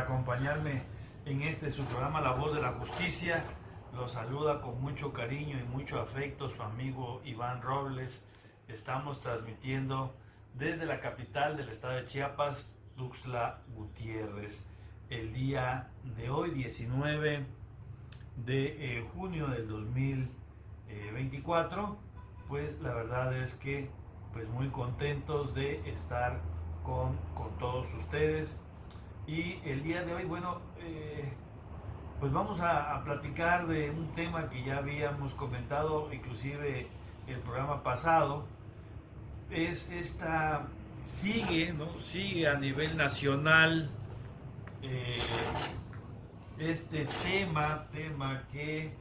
acompañarme en este su programa La Voz de la Justicia. Los saluda con mucho cariño y mucho afecto su amigo Iván Robles. Estamos transmitiendo desde la capital del estado de Chiapas, Tuxtla Gutiérrez. El día de hoy, 19 de junio del 2024, pues la verdad es que pues muy contentos de estar con todos ustedes. Y el día de hoy, bueno, pues vamos a platicar de un tema que ya habíamos comentado, inclusive el programa pasado. Es esta, sigue, ¿no? Sigue a nivel nacional eh, este tema que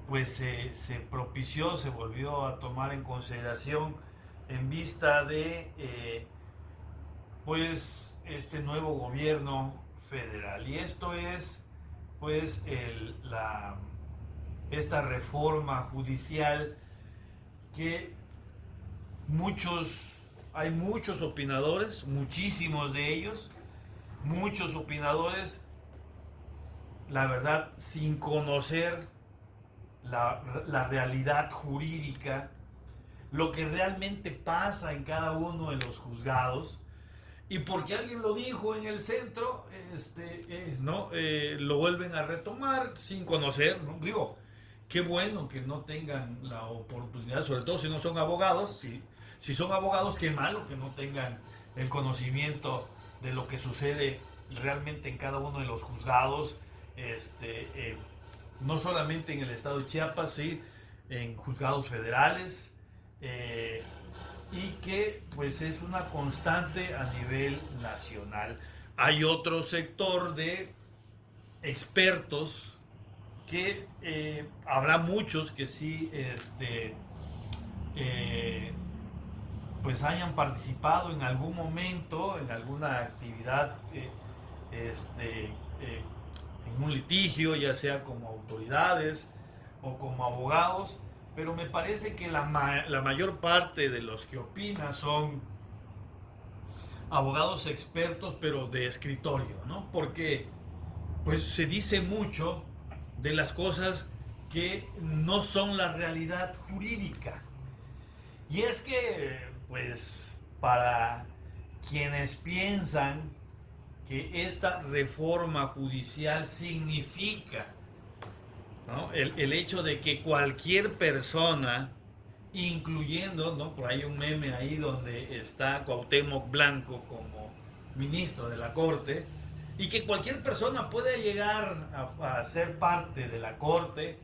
pues se propició, se volvió a tomar en consideración en vista de pues este nuevo gobierno federal. Y esto es pues esta reforma judicial que hay muchos opinadores, muchísimos de ellos, muchos opinadores, la verdad, sin conocer la realidad jurídica, lo que realmente pasa en cada uno de los juzgados. Y porque alguien lo dijo en el centro, ¿no? Lo vuelven a retomar sin conocer, ¿no? Digo, qué bueno que no tengan la oportunidad, sobre todo si no son abogados. Si son abogados, qué malo que no tengan el conocimiento de lo que sucede realmente en cada uno de los juzgados, no solamente en el estado de Chiapas, sí, en juzgados federales. Y que pues es una constante a nivel nacional. Hay otro sector de expertos que habrá muchos que sí pues hayan participado en algún momento en alguna actividad en un litigio, ya sea como autoridades o como abogados, pero me parece que la mayor parte de los que opinan son abogados expertos, pero de escritorio, ¿no? Porque pues se dice mucho de las cosas que no son la realidad jurídica. Y es que, pues, para quienes piensan que esta reforma judicial significa, ¿no? El hecho de que cualquier persona, incluyendo, ¿no? Por ahí un meme ahí donde está Cuauhtémoc Blanco como ministro de la Corte, y que cualquier persona puede llegar a ser parte de la Corte,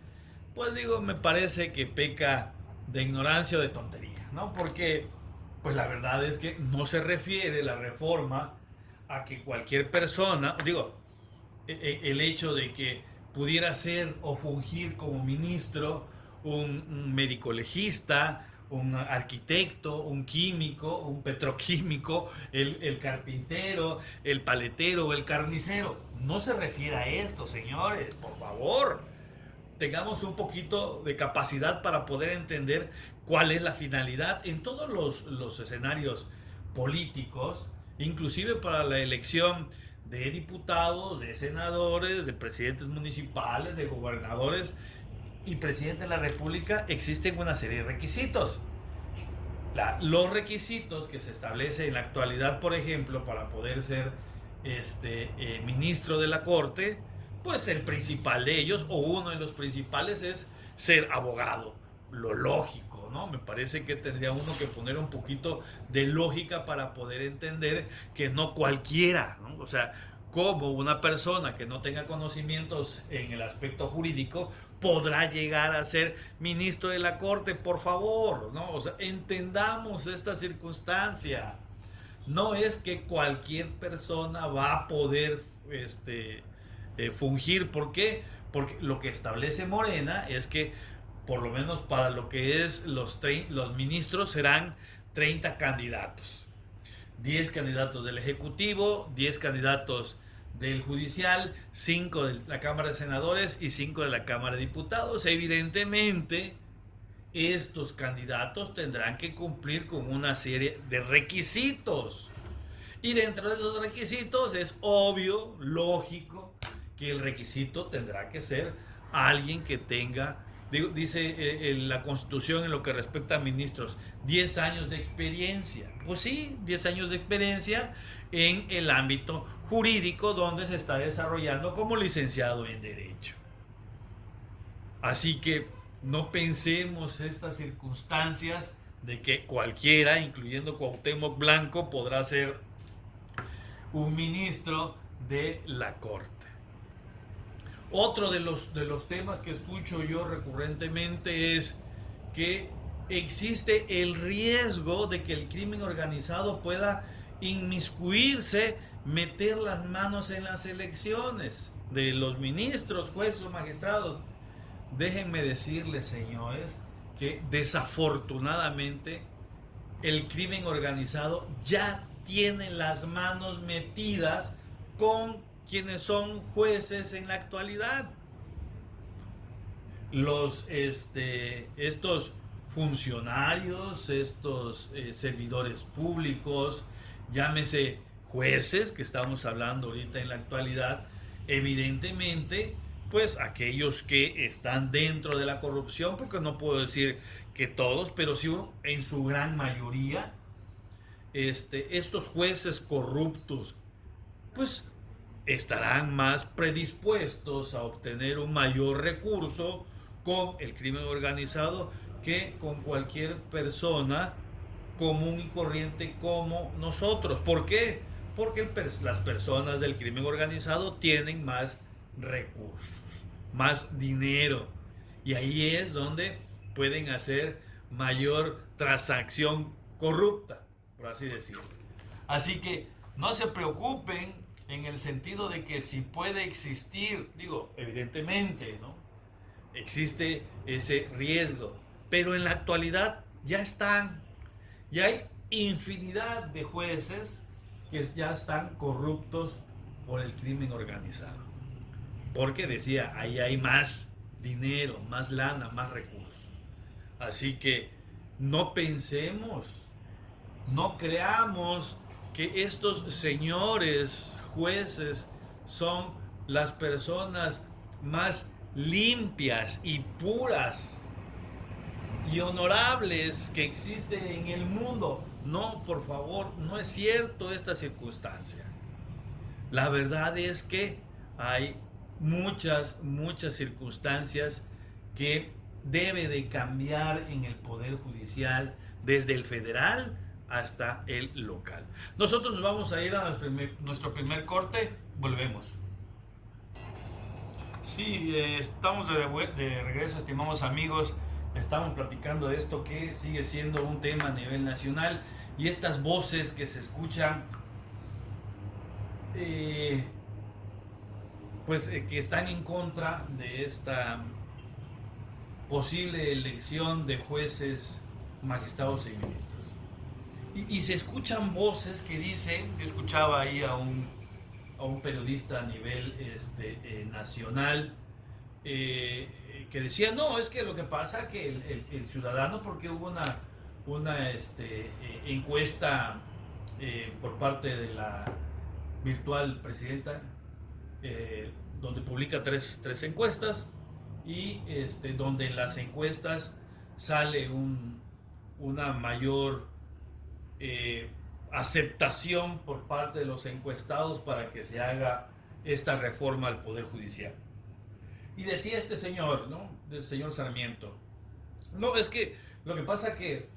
pues digo, me parece que peca de ignorancia o de tontería, ¿no? Porque, pues la verdad es que no se refiere la reforma a que cualquier persona, digo, el hecho de que pudiera ser o fungir como ministro un médico legista, un arquitecto, un químico, un petroquímico, el carpintero, el paletero, el carnicero. No se refiere a esto, señores, por favor. Tengamos un poquito de capacidad para poder entender cuál es la finalidad en todos los escenarios políticos, inclusive para la elección de diputados, de senadores, de presidentes municipales, de gobernadores y presidente de la República. Existen una serie de requisitos. Los requisitos que se establecen en la actualidad, por ejemplo, para poder ser ministro de la Corte, pues el principal de ellos, o uno de los principales, es ser abogado. Lo lógico, ¿no? Me parece que tendría uno que poner un poquito de lógica para poder entender que no cualquiera, ¿no? O sea, como una persona que no tenga conocimientos en el aspecto jurídico podrá llegar a ser ministro de la Corte, por favor, ¿no? O sea, entendamos esta circunstancia. No es que cualquier persona va a poder fungir. ¿Por qué? Porque lo que establece Morena es que por lo menos para lo que es los ministros serán 30 candidatos. 10 candidatos del Ejecutivo, 10 candidatos del Judicial, 5 de la Cámara de Senadores y 5 de la Cámara de Diputados. Evidentemente, estos candidatos tendrán que cumplir con una serie de requisitos. Y dentro de esos requisitos es obvio, lógico, que el requisito tendrá que ser alguien que tenga, dice la Constitución en lo que respecta a ministros, 10 años de experiencia. Pues sí, 10 años de experiencia en el ámbito jurídico donde se está desarrollando como licenciado en Derecho. Así que no pensemos estas circunstancias de que cualquiera, incluyendo Cuauhtémoc Blanco, podrá ser un ministro de la Corte. Otro de los temas que escucho yo recurrentemente es que existe el riesgo de que el crimen organizado pueda inmiscuirse, meter las manos en las elecciones de los ministros, jueces o magistrados. Déjenme decirles, señores, que desafortunadamente el crimen organizado ya tiene las manos metidas con quienes son jueces en la actualidad. Estos funcionarios, estos servidores públicos, llámese jueces, que estamos hablando ahorita en la actualidad, evidentemente, pues aquellos que están dentro de la corrupción, porque no puedo decir que todos, pero sí en su gran mayoría, estos jueces corruptos, pues estarán más predispuestos a obtener un mayor recurso con el crimen organizado que con cualquier persona común y corriente como nosotros. ¿Por qué? Porque las personas del crimen organizado tienen más recursos, más dinero, y ahí es donde pueden hacer mayor transacción corrupta, por así decirlo. Así que no se preocupen en el sentido de que si puede existir, digo, evidentemente, ¿no? Existe ese riesgo, pero en la actualidad ya hay infinidad de jueces que ya están corruptos por el crimen organizado. Porque decía, ahí hay más dinero, más lana, más recursos. Así que no pensemos, no creamos que estos señores jueces son las personas más limpias y puras y honorables que existen en el mundo. No, por favor, no es cierto esta circunstancia. La verdad es que hay muchas circunstancias que debe de cambiar en el Poder Judicial, desde el federal hasta el local. Nosotros nos vamos a ir a nuestro primer corte, volvemos. Sí, estamos de regreso, estimados amigos. Estamos platicando de esto que sigue siendo un tema a nivel nacional, y estas voces que se escuchan, que están en contra de esta posible elección de jueces, magistrados y ministros. Y se escuchan voces que dicen, yo escuchaba ahí a un periodista a nivel nacional, que decía, no, es que lo que pasa que el ciudadano, porque hubo una encuesta por parte de la virtual presidenta, donde publica tres encuestas, y donde en las encuestas sale una mayor aceptación por parte de los encuestados para que se haga esta reforma al Poder Judicial. Y decía este señor, ¿no? El señor Sarmiento, no, es que lo que pasa que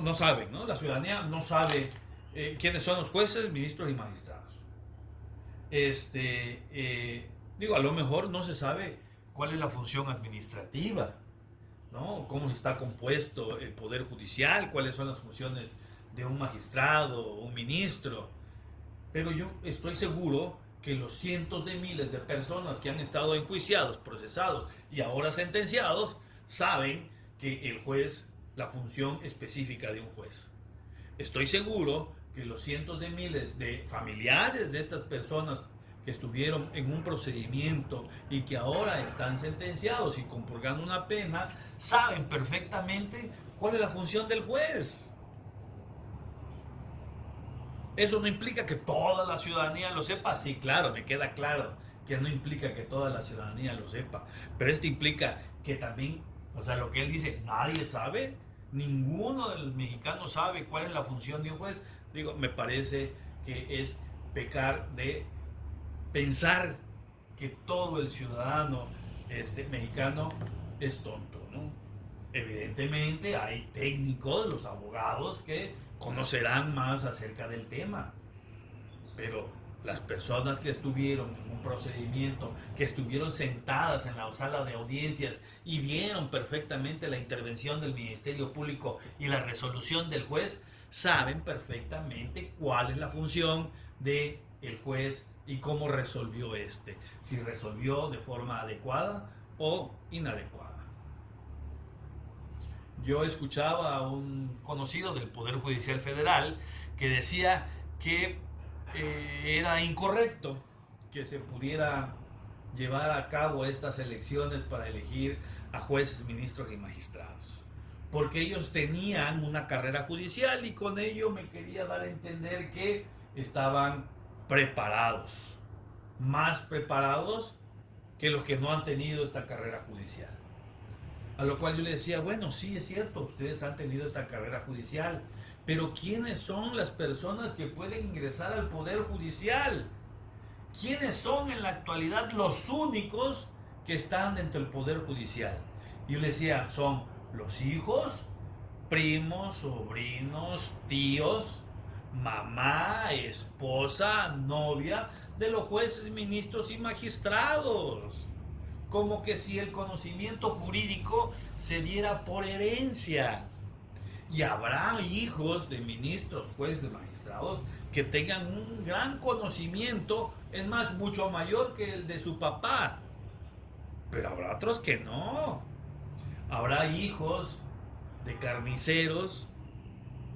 no saben, ¿no? La ciudadanía no sabe quiénes son los jueces, ministros y magistrados. A lo mejor no se sabe cuál es la función administrativa, ¿no? Cómo se está compuesto el Poder Judicial, cuáles son las funciones de un magistrado, un ministro. Pero yo estoy seguro que los cientos de miles de personas que han estado enjuiciados, procesados y ahora sentenciados, saben que el juez, la función específica de un juez. Estoy seguro que los cientos de miles de familiares de estas personas que estuvieron en un procedimiento y que ahora están sentenciados y compurgando una pena, saben perfectamente cuál es la función del juez. ¿Eso no implica que toda la ciudadanía lo sepa? Sí, claro, me queda claro que no implica que toda la ciudadanía lo sepa. Pero esto implica que también, o sea, lo que él dice, nadie sabe, ninguno del mexicano sabe cuál es la función de un juez. Digo, me parece que es pecar de pensar que todo el ciudadano mexicano es tonto, ¿no? Evidentemente hay técnicos, los abogados, que conocerán más acerca del tema, pero las personas que estuvieron en un procedimiento, que estuvieron sentadas en la sala de audiencias y vieron perfectamente la intervención del Ministerio Público y la resolución del juez, saben perfectamente cuál es la función del juez y cómo resolvió si resolvió de forma adecuada o inadecuada. Yo escuchaba a un conocido del Poder Judicial Federal que decía que era incorrecto que se pudiera llevar a cabo estas elecciones para elegir a jueces, ministros y magistrados, porque ellos tenían una carrera judicial y con ello me quería dar a entender que estaban preparados, más preparados que los que no han tenido esta carrera judicial. A lo cual yo le decía, bueno, sí, es cierto, ustedes han tenido esta carrera judicial, pero ¿quiénes son las personas que pueden ingresar al Poder Judicial? ¿Quiénes son en la actualidad los únicos que están dentro del Poder Judicial? Y yo le decía, son los hijos, primos, sobrinos, tíos, mamá, esposa, novia de los jueces, ministros y magistrados. Como que si el conocimiento jurídico se diera por herencia. Y habrá hijos de ministros, jueces, magistrados que tengan un gran conocimiento, es más, mucho mayor que el de su papá. Pero habrá otros que no. Habrá hijos de carniceros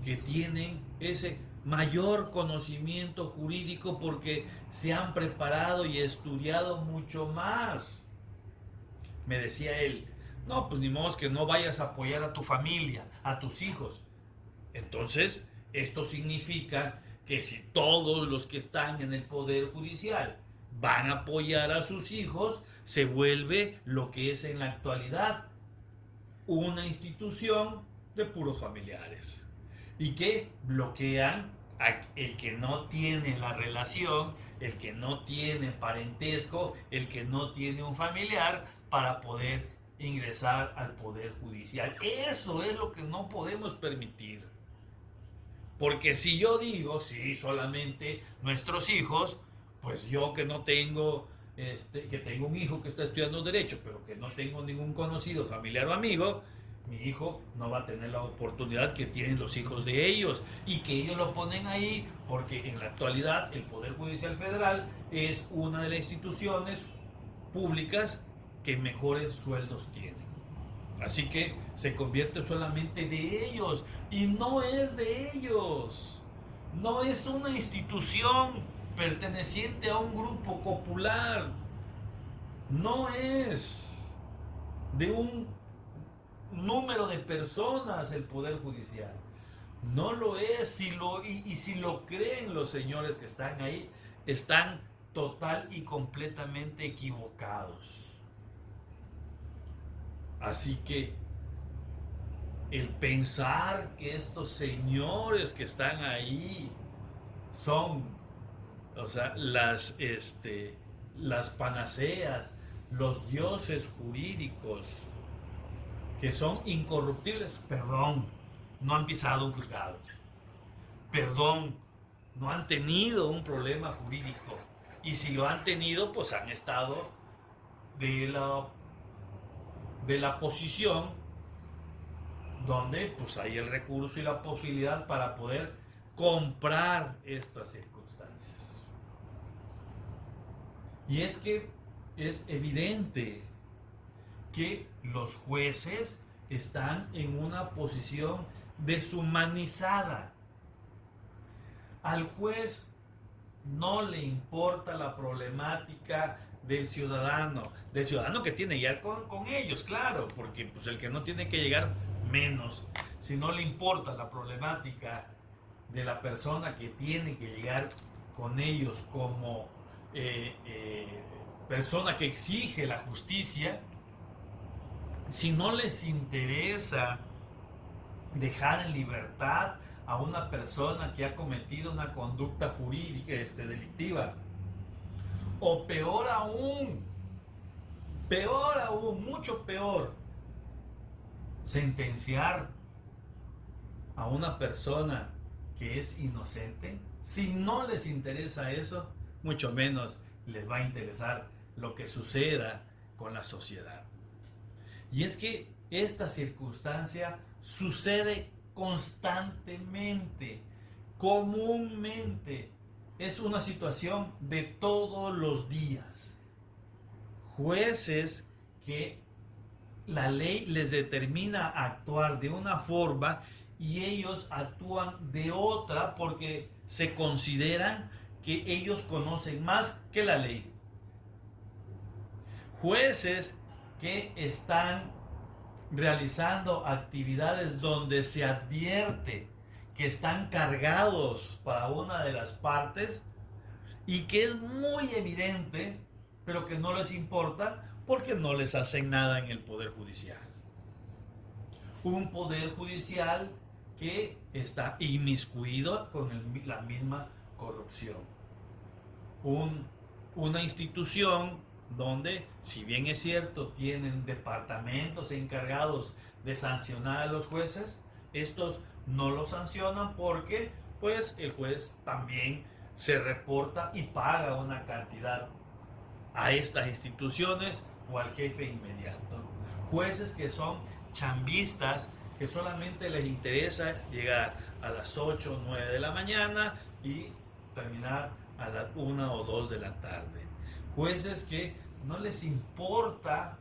que tienen ese mayor conocimiento jurídico porque se han preparado y estudiado mucho más. Me decía él, no, pues ni modo que no vayas a apoyar a tu familia, a tus hijos. Entonces, esto significa que si todos los que están en el Poder Judicial van a apoyar a sus hijos, se vuelve lo que es en la actualidad una institución de puros familiares y que bloquean el que no tiene la relación, el que no tiene parentesco, el que no tiene un familiar para poder ingresar al Poder Judicial. Eso es lo que no podemos permitir. Porque si yo digo, sí, solamente nuestros hijos, pues yo que no tengo, que tengo un hijo que está estudiando Derecho, pero que no tengo ningún conocido, familiar o amigo, mi hijo no va a tener la oportunidad que tienen los hijos de ellos y que ellos lo ponen ahí porque en la actualidad el Poder Judicial Federal es una de las instituciones públicas que mejores sueldos tienen. Así que se convierte solamente de ellos y no es de ellos. No es una institución perteneciente a un grupo popular. No es de un número de personas el Poder Judicial. No lo es. Y si lo creen los señores que están ahí, están total y completamente equivocados. Así que el pensar que estos señores que están ahí son, o sea, las panaceas, los dioses jurídicos, que son incorruptibles, perdón, no han pisado un juzgado, perdón, no han tenido un problema jurídico, y si lo han tenido, pues han estado de la posición donde pues hay el recurso y la posibilidad para poder comprar estas circunstancias. Y es que es evidente que los jueces están en una posición deshumanizada. Al juez no le importa la problemática del ciudadano que tiene que llegar con ellos, claro, porque pues el que no tiene que llegar menos, si no le importa la problemática de la persona que tiene que llegar con ellos como persona que exige la justicia, si no les interesa dejar en libertad a una persona que ha cometido una conducta jurídica delictiva, o peor aún, mucho peor, sentenciar a una persona que es inocente, si no les interesa eso, mucho menos les va a interesar lo que suceda con la sociedad. Y es que esta circunstancia sucede constantemente, comúnmente. Es una situación de todos los días. Jueces que la ley les determina actuar de una forma y ellos actúan de otra porque se consideran que ellos conocen más que la ley. Jueces que están realizando actividades donde se advierte que están cargados para una de las partes y que es muy evidente, pero que no les importa porque no les hacen nada en el Poder Judicial. Un Poder Judicial que está inmiscuido con la misma corrupción. Una institución donde, si bien es cierto, tienen departamentos encargados de sancionar a los jueces, estos no los sancionan porque pues el juez también se reporta y paga una cantidad a estas instituciones o al jefe inmediato. Jueces que son chambistas, que solamente les interesa llegar a las 8 o 9 de la mañana y terminar a las 1 o 2 de la tarde. Jueces que no les importa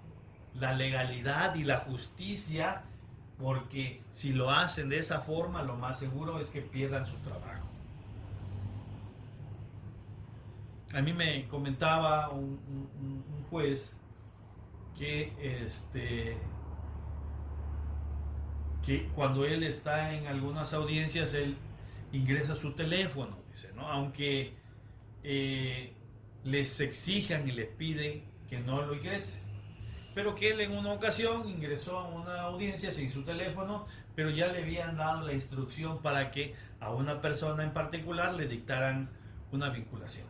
la legalidad y la justicia, porque si lo hacen de esa forma, lo más seguro es que pierdan su trabajo. A mí me comentaba un juez que cuando él está en algunas audiencias, él ingresa su teléfono, dice, ¿no? Aunque les exijan y les piden que no lo ingrese. Pero que él en una ocasión ingresó a una audiencia sin su teléfono, pero ya le habían dado la instrucción para que a una persona en particular le dictaran una vinculación.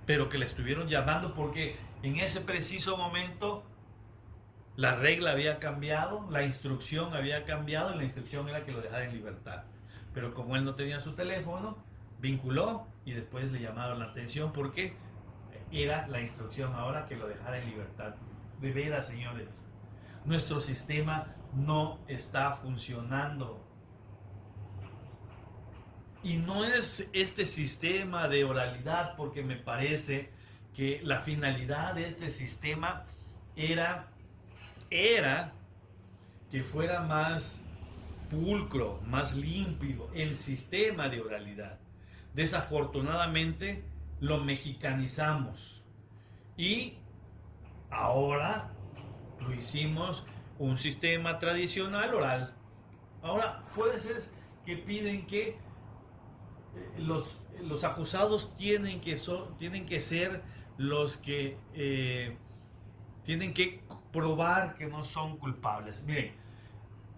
Pero que le estuvieron llamando porque en ese preciso momento la regla había cambiado, la instrucción había cambiado y la instrucción era que lo dejara en libertad. Pero como él no tenía su teléfono, vinculó y después le llamaron la atención porque era la instrucción ahora que lo dejara en libertad. De veras, señores, nuestro sistema no está funcionando. Y no es este sistema de oralidad, porque me parece que la finalidad de este sistema era que fuera más pulcro, más limpio el sistema de oralidad. Desafortunadamente lo mexicanizamos y ahora lo hicimos un sistema tradicional oral. Ahora, jueces que piden que los acusados tienen que ser los que tienen que probar que no son culpables. Miren,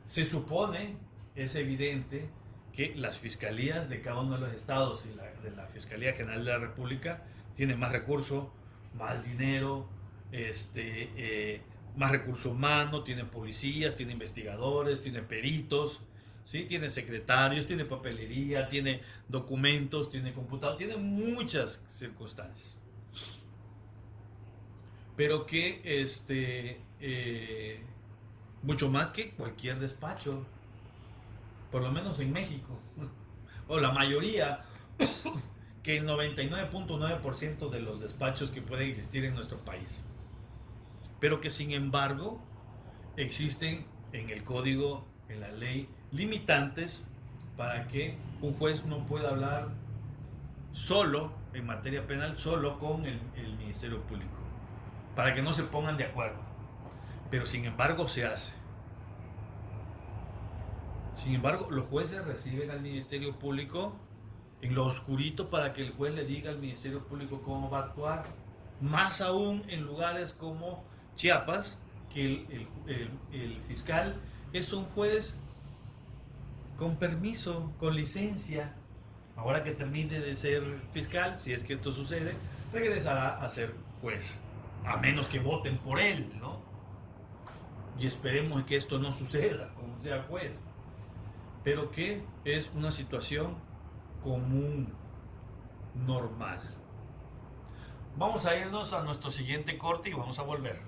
se supone, es evidente, que las fiscalías de cada uno de los estados y de la Fiscalía General de la República tienen más recursos, más dinero, más recurso humano, tienen policías, tienen investigadores, tienen peritos, ¿sí? Tiene secretarios, tiene papelería, tiene documentos, tiene computador, tiene muchas circunstancias. Pero que mucho más que cualquier despacho, por lo menos en México, o la mayoría, que el 99.9% de los despachos que pueden existir en nuestro país. Pero que sin embargo existen en el código, en la ley, limitantes para que un juez no pueda hablar solo en materia penal, solo con el Ministerio Público, para que no se pongan de acuerdo. Pero sin embargo se hace. Sin embargo, los jueces reciben al Ministerio Público en lo oscurito para que el juez le diga al Ministerio Público cómo va a actuar. Más aún en lugares como Chiapas, que el fiscal es un juez con permiso, con licencia. Ahora que termine de ser fiscal, si es que esto sucede, regresará a ser juez. A menos que voten por él, ¿no? Y esperemos que esto no suceda, como sea juez. Pero que es una situación común, normal. Vamos a irnos a nuestro siguiente corte y vamos a volver.